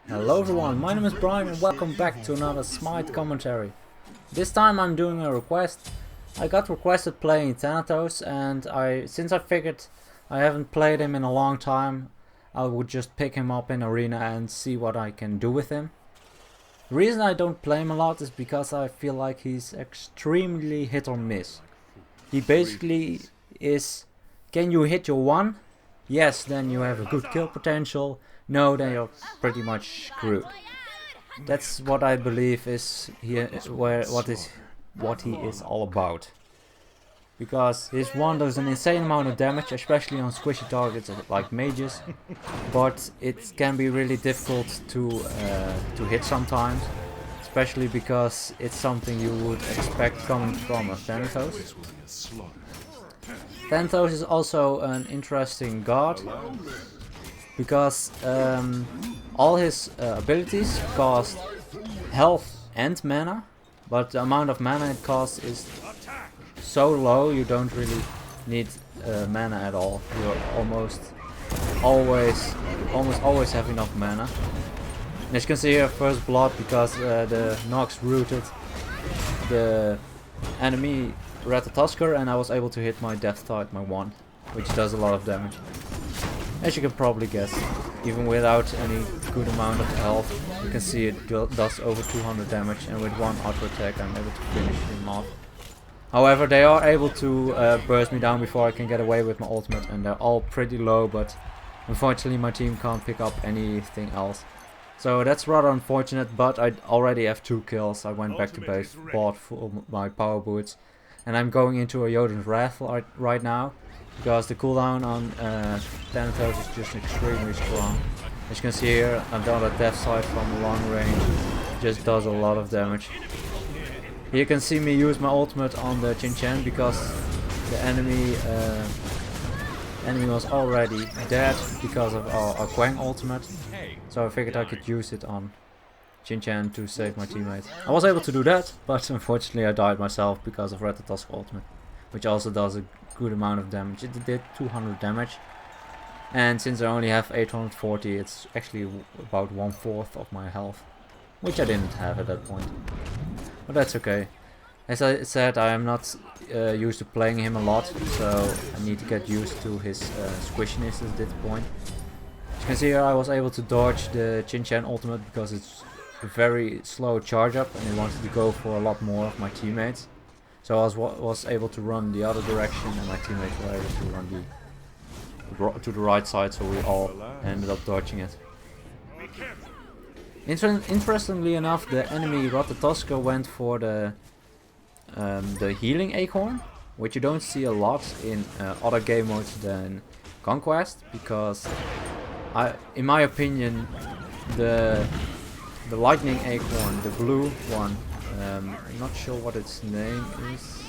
Hello everyone, my name is Brian and welcome back to another Smite commentary. This time I'm doing a request. I got requested playing Thanatos and since I figured I haven't played him in a long time, I would just pick him up in arena and see what I can do with him. The reason I don't play him a lot is because I feel like he's extremely hit or miss. He basically is, can you hit your one? Yes, then you have a good kill potential. No, then you're pretty much screwed. That's what I believe is here, what he is all about. Because his one does an insane amount of damage, especially on squishy targets like mages, but it can be really difficult to hit sometimes, especially because it's something you would expect coming from a Thanatos. Thanatos is also an interesting god, because all his abilities cost health and mana, but the amount of mana it costs is so low you don't really need mana at all. You almost always have enough mana. And as you can see here, first blood, because the Nox rooted the enemy Ratatosker and I was able to hit my Death Tide, my one, which does a lot of damage. As you can probably guess, even without any good amount of health, you can see it does over 200 damage, and with one auto attack I'm able to finish him off. However, they are able to burst me down before I can get away with my ultimate, and they're all pretty low, but unfortunately my team can't pick up anything else. So that's rather unfortunate, but I already have 2 kills. I went back to base, bought full my power boots, and I'm going into a Jotun's Wrath right now. Because the cooldown on Thanatos is just extremely strong. As you can see here, I've done a Death Side from long range. It just does a lot of damage. Here you can see me use my ultimate on the Chin because the enemy was already dead because of our Quang ultimate. So I figured I could use it on Chin to save my teammate. I was able to do that, but unfortunately I died myself because of Ratatosk ultimate, which also does a good amount of damage. It did 200 damage, and since I only have 840, it's actually about 1/4 of my health, which I didn't have at that point, but that's okay. As I said, I am not used to playing him a lot, so I need to get used to his squishiness at this point. As you can see here, I was able to dodge the Chin ultimate because it's a very slow charge up and he wanted to go for a lot more of my teammates. So I was able to run the other direction, and my teammates were able to run to the right side, so we all ended up dodging it. Interestingly enough, the enemy Ratatosker went for the healing acorn, which you don't see a lot in other game modes than Conquest, because in my opinion, the lightning acorn, the blue one, I'm not sure what its name is,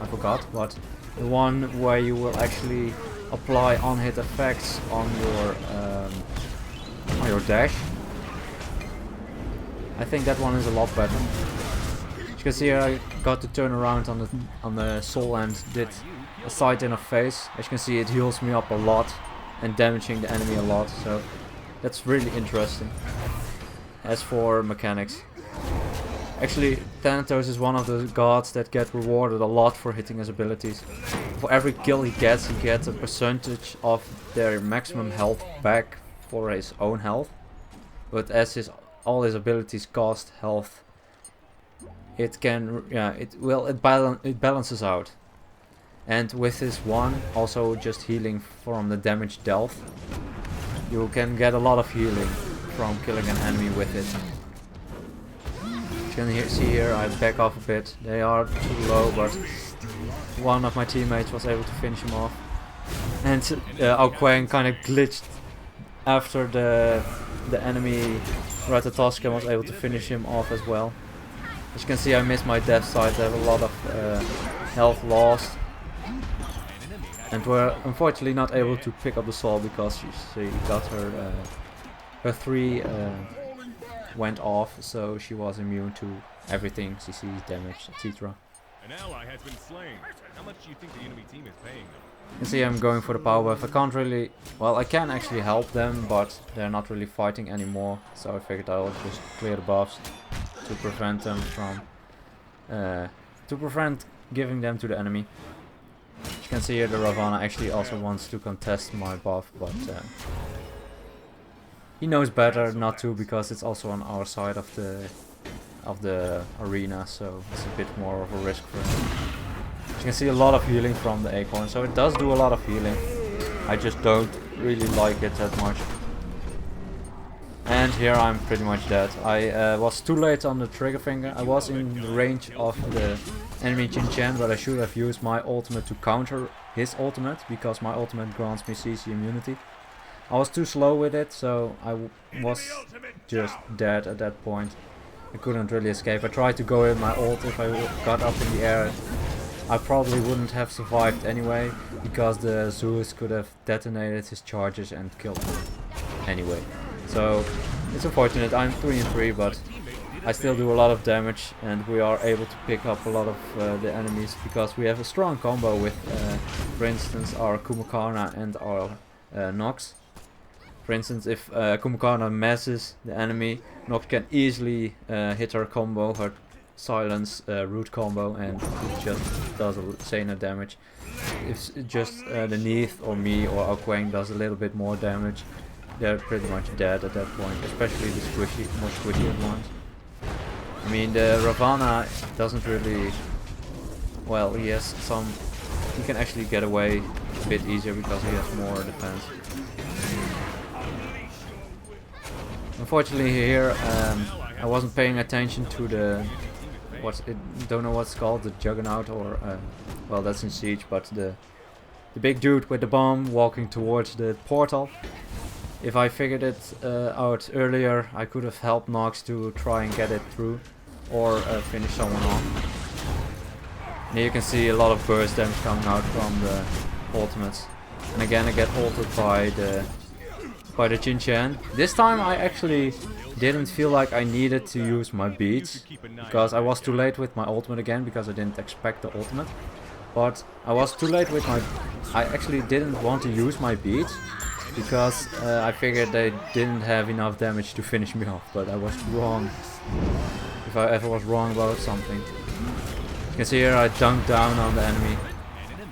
I forgot, but the one where you will actually apply on-hit effects on your dash. I think that one is a lot better. As you can see here, I got to turn around on the soul and did a side interface. As you can see, it heals me up a lot and damaging the enemy a lot, so that's really interesting. As for mechanics, actually, Thanatos is one of the gods that get rewarded a lot for hitting his abilities. For every kill he gets a percentage of their maximum health back for his own health. But as all his abilities cost health, it balances out. And with his one, also just healing from the damage dealt, you can get a lot of healing from killing an enemy with it. You can see here, I back off a bit. They are too low, but one of my teammates was able to finish him off. And our Quang kind of glitched after the enemy Ratatosker was able to finish him off as well. As you can see, I missed my Death Side. I have a lot of health lost, and we're unfortunately not able to pick up the soul because she got her 3 went off, so she was immune to everything, CC, damage, etc. An ally has been slain. How much do you think the enemy team is paying them? You can see I'm going for the power buff. I can't really... Well, I can actually help them, but they're not really fighting anymore. So I figured I'll just clear the buffs to prevent them from... to prevent giving them to the enemy. As you can see here, the Ravana actually also wants to contest my buff, but... he knows better not to, because it's also on our side of the arena, so it's a bit more of a risk for him. You can see a lot of healing from the acorn, so it does do a lot of healing. I just don't really like it that much. And here I'm pretty much dead. I was too late on the trigger finger. I was in the range of the enemy Jin Chen, but I should have used my ultimate to counter his ultimate, because my ultimate grants me CC immunity. I was too slow with it, so I was just dead at that point. I couldn't really escape. I tried to go in my ult. If I got up in the air, I probably wouldn't have survived anyway, because the Zeus could have detonated his charges and killed me anyway. So it's unfortunate. I'm 3-3, but I still do a lot of damage, and we are able to pick up a lot of the enemies, because we have a strong combo with, for instance, our Kumakarna and our Nox. For instance, if Kumakarna messes the enemy, Nox can easily hit her combo, her silence root combo, and it just does insane damage. If just the Neith or me or Ao Kuang does a little bit more damage, they're pretty much dead at that point, especially the more squishy ones. I mean, the Ravana doesn't really... Well, he has some... He can actually get away a bit easier because he has more defense. Unfortunately here, I wasn't paying attention to the... don't know what's called, the Juggernaut, or... well, that's in Siege, but the big dude with the bomb walking towards the portal. If I figured it out earlier, I could have helped Nox to try and get it through, or finish someone off. And here you can see a lot of burst damage coming out from the ultimates. And again I get ulted by the Jin Chen. This time I actually didn't feel like I needed to use my beats, because I was too late with my ultimate again, because I didn't expect the ultimate. But I was too late with my... I actually didn't want to use my beats, because I figured they didn't have enough damage to finish me off, but I was wrong. If I ever was wrong about something. You can see here I dunked down on the enemy.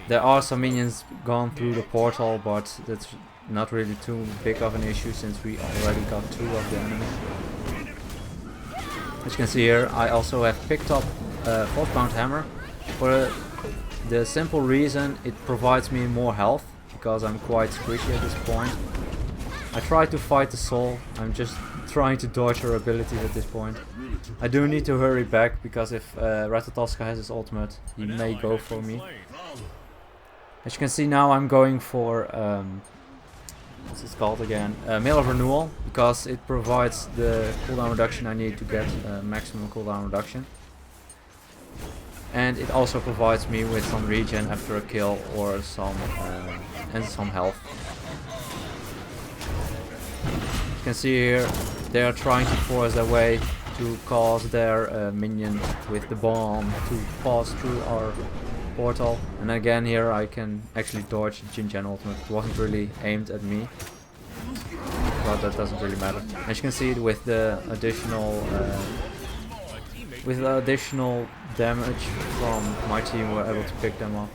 There are some minions gone through the portal, but that's not really too big of an issue, since we already got 2 of the enemy. As you can see here, I also have picked up Frostbound Hammer, for the simple reason it provides me more health, because I'm quite squishy at this point. I try to fight the soul, I'm just trying to dodge her abilities at this point. I do need to hurry back, because if Ratatoska has his ultimate, he may go for me. As you can see now, I'm going for, what's it called again? Mail of Renewal, because it provides the cooldown reduction I need to get maximum cooldown reduction. And it also provides me with some regen after a kill, or some and some health. You can see here they are trying to force their way to cause their minion with the bomb to pass through our portal. And again here I can actually dodge Jin Chen ultimate. It wasn't really aimed at me, but that doesn't really matter. As you can see, with the additional damage from my team, we're able to pick them up.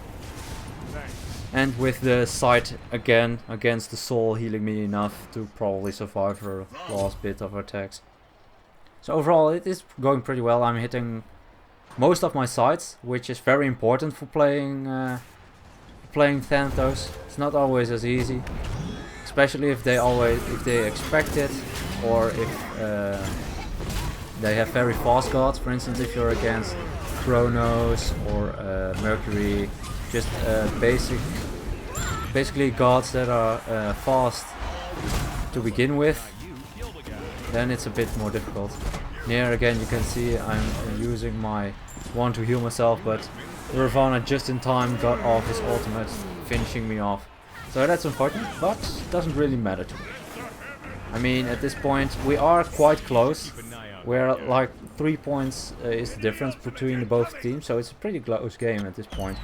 And with the sight again against the soul healing me enough to probably survive her last bit of attacks. So overall it is going pretty well. I'm hitting most of my sights, which is very important for playing Thanatos. It's not always as easy, especially if they expect it, or if they have very fast gods. For instance, if you're against Kronos or Mercury, just basically gods that are fast to begin with, then it's a bit more difficult. Here again you can see I'm using my one to heal myself, but Ravana just in time got off his ultimate, finishing me off. So that's unfortunate, but it doesn't really matter to me. I mean, at this point we are quite close. where like 3 points is the difference between the both teams, so it's a pretty close game at this point.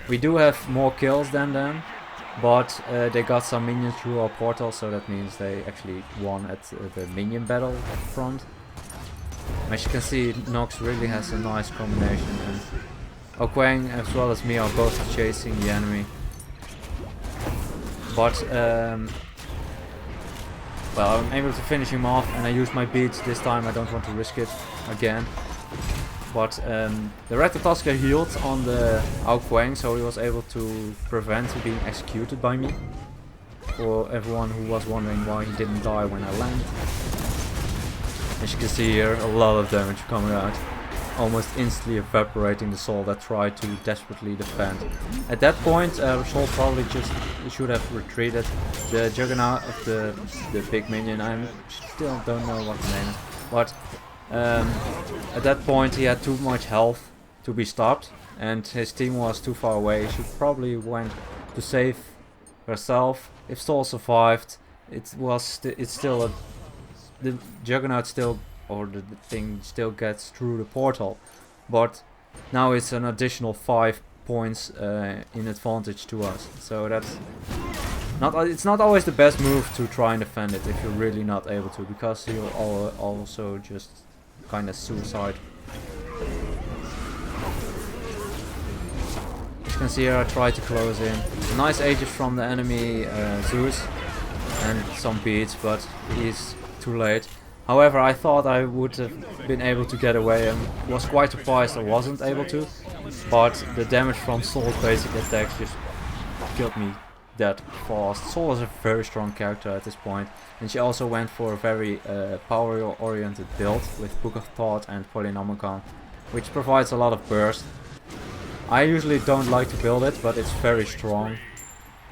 We do have more kills than them, but they got some minions through our portal, so that means they actually won at the minion battle front. As you can see, Nox really has a nice combination, and Okwang as well as me are both chasing the enemy. But well, I'm able to finish him off, and I use my beads this time. I don't want to risk it again. But the Ratatoska healed on the Okwang, so he was able to prevent him being executed by me. For everyone who was wondering why he didn't die when I landed. As you can see here, a lot of damage coming out. Almost instantly evaporating the soul that tried to desperately defend. At that point, Soul probably just should have retreated. The Juggernaut of the big minion, I still don't know what the name is. But at that point he had too much health to be stopped, and his team was too far away. She probably went to save herself. If Soul survived, it's still the Juggernaut still, or the thing still gets through the portal, but now it's an additional 5 points in advantage to us. So that's it's not always the best move to try and defend it if you're really not able to, because you'll also just kind of suicide. As you can see here, I try to close in. Nice Aegis from the enemy Zeus and some beats, but he's too late. However, I thought I would have been able to get away, and was quite surprised I wasn't able to. But the damage from Soul's basic attacks just killed me that fast. Soul is a very strong character at this point, and she also went for a very power-oriented build with Book of Thought and Polynomicon, which provides a lot of burst. I usually don't like to build it, but it's very strong.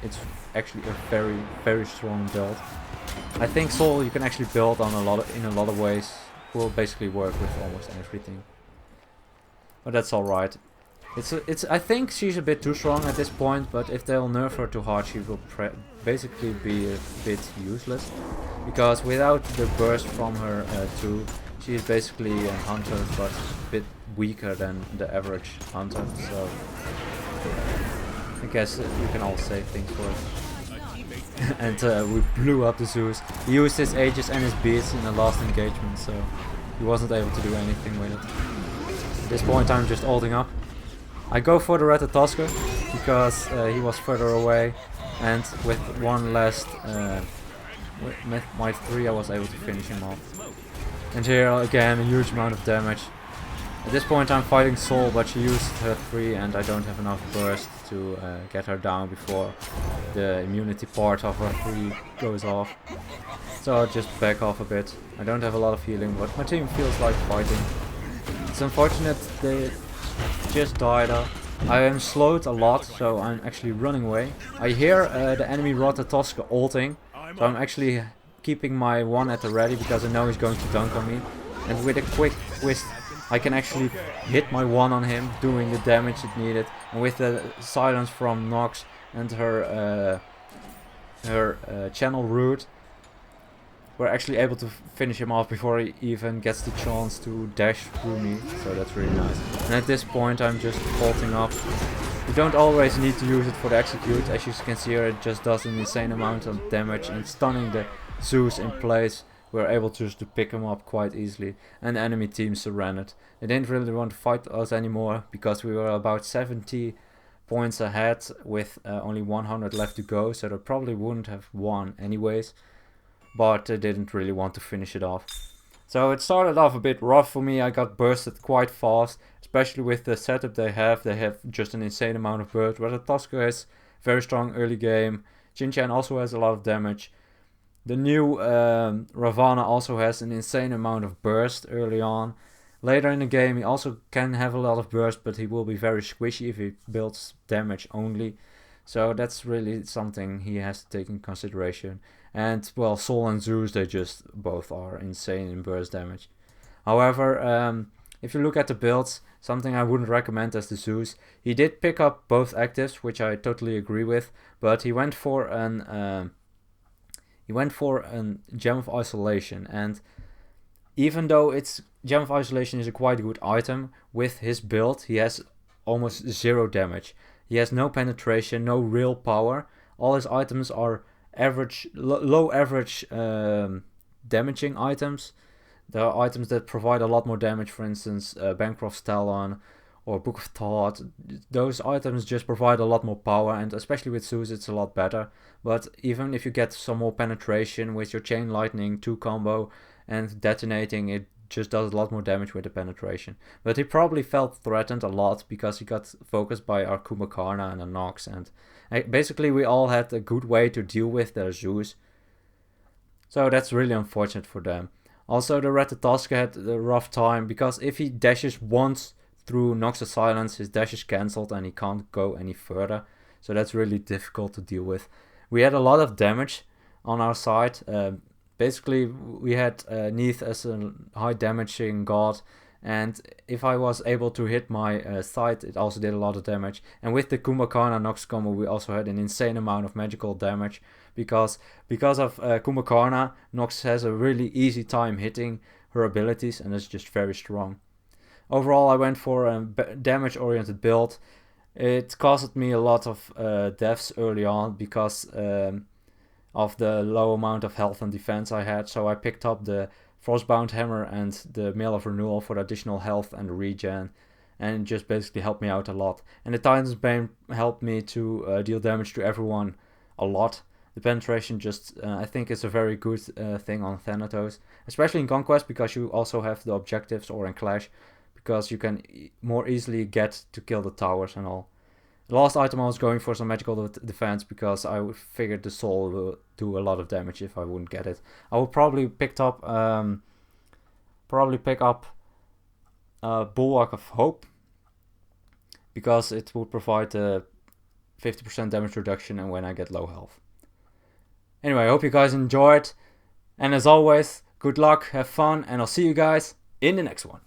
It's actually a very, very strong build. I think Soul you can actually build on in a lot of ways. Will basically work with almost everything. But that's alright. I think she's a bit too strong at this point, but if they'll nerf her too hard, she will basically be a bit useless. Because without the burst from her too, she is basically a hunter, but a bit weaker than the average hunter. So I guess you can all say things for it. And we blew up the Zeus. He used his Aegis and his beads in the last engagement, so he wasn't able to do anything with it. At this point I'm just ulting up. I go for the Ratatoska because he was further away, and with one last with my 3 I was able to finish him off. And here again a huge amount of damage. At this point I'm fighting Soul, but she used her 3 and I don't have enough burst to get her down before the immunity part of her 3 goes off. So I'll just back off a bit. I don't have a lot of healing, but my team feels like fighting. It's unfortunate they just died up. I am slowed a lot, so I'm actually running away. I hear the enemy Ratatoska ulting, so I'm actually keeping my 1 at the ready because I know he's going to dunk on me. And with a quick twist I can actually hit my 1 on him, doing the damage it needed. And with the silence from Nox and her channel root, we're actually able to finish him off before he even gets the chance to dash through me. So that's really nice. And at this point I'm just vaulting up. You don't always need to use it for the execute. As you can see here, it just does an insane amount of damage, and stunning the Zeus in place. We're able just to pick him up quite easily, and the enemy team surrendered. They didn't really want to fight us anymore because we were about 70 points ahead with only 100 left to go, so they probably wouldn't have won anyways, but they didn't really want to finish it off. So it started off a bit rough for me. I got bursted quite fast, especially with the setup they have. They have just an insane amount of burst. Ratatoska is very strong early game. Jin-Chan also has a lot of damage. The new Ravana also has an insane amount of burst early on. Later in the game he also can have a lot of burst, but he will be very squishy if he builds damage only. So that's really something he has to take in consideration. And well, Soul and Zeus, they just both are insane in burst damage. However, if you look at the builds, something I wouldn't recommend as the Zeus. He did pick up both actives, which I totally agree with, but he went for an Gem of Isolation, and even though it's Gem of Isolation is a quite good item. With his build, he has almost 0 damage. He has no penetration, no real power. All his items are average, low average damaging items. There are items that provide a lot more damage, for instance, Bancroft's Talon or Book of Thought. Those items just provide a lot more power, and especially with Zeus it's a lot better. But even if you get some more penetration with your Chain Lightning 2 combo and detonating, it just does a lot more damage with the penetration. But he probably felt threatened a lot because he got focused by our Kumakarna and the Nox, and basically we all had a good way to deal with their Zeus. So that's really unfortunate for them. Also, the Ratatoska had a rough time because if he dashes once through Nox's Silence, his dash is cancelled and he can't go any further. So that's really difficult to deal with. We had a lot of damage on our side. Basically, we had Neith as a high damaging god, and if I was able to hit my scythe, it also did a lot of damage. And with the Kumakarna Nox combo, we also had an insane amount of magical damage because of Kumakarna, Nox has a really easy time hitting her abilities, and it's just very strong. Overall, I went for a damage-oriented build. It costed me a lot of deaths early on because of the low amount of health and defense I had, so I picked up the Frostbound Hammer and the Mail of Renewal for additional health and regen, and it just basically helped me out a lot. And the Titan's Bane helped me to deal damage to everyone a lot. The penetration just, I think, is a very good thing on Thanatos, especially in Conquest because you also have the objectives, or in Clash, because you can more easily get to kill the towers and all. The last item I was going for some magical defense because I figured the soul will do a lot of damage if I wouldn't get it. I would probably pick up Bulwark of Hope because it would provide a 50% damage reduction and when I get low health. Anyway, I hope you guys enjoyed, and as always, good luck, have fun, and I'll see you guys in the next one.